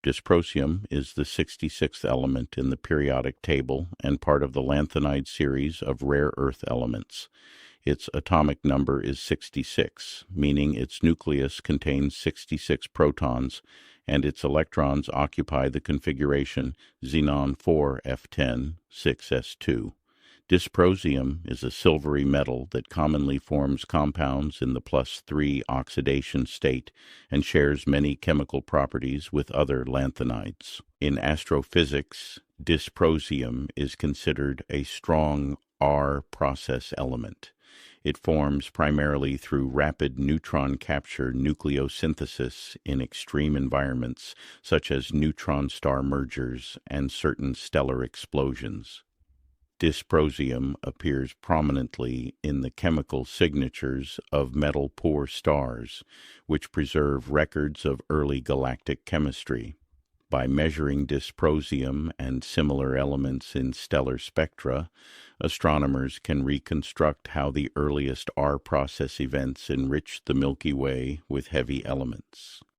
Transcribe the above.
Dysprosium is the 66th element in the periodic table and part of the lanthanide series of rare earth elements. Its atomic number is 66, meaning its nucleus contains 66 protons, and its electrons occupy the configuration xenon 4f10 6s2. Dysprosium is a silvery metal that commonly forms compounds in the +3 oxidation state and shares many chemical properties with other lanthanides. In astrophysics, dysprosium is considered a strong R process element. It forms primarily through rapid neutron-capture nucleosynthesis in extreme environments such as neutron-star mergers and certain stellar explosions. Dysprosium appears prominently in the chemical signatures of metal-poor stars, which preserve records of early galactic chemistry. By measuring dysprosium and similar elements in stellar spectra, astronomers can reconstruct how the earliest R process events enriched the Milky Way with heavy elements.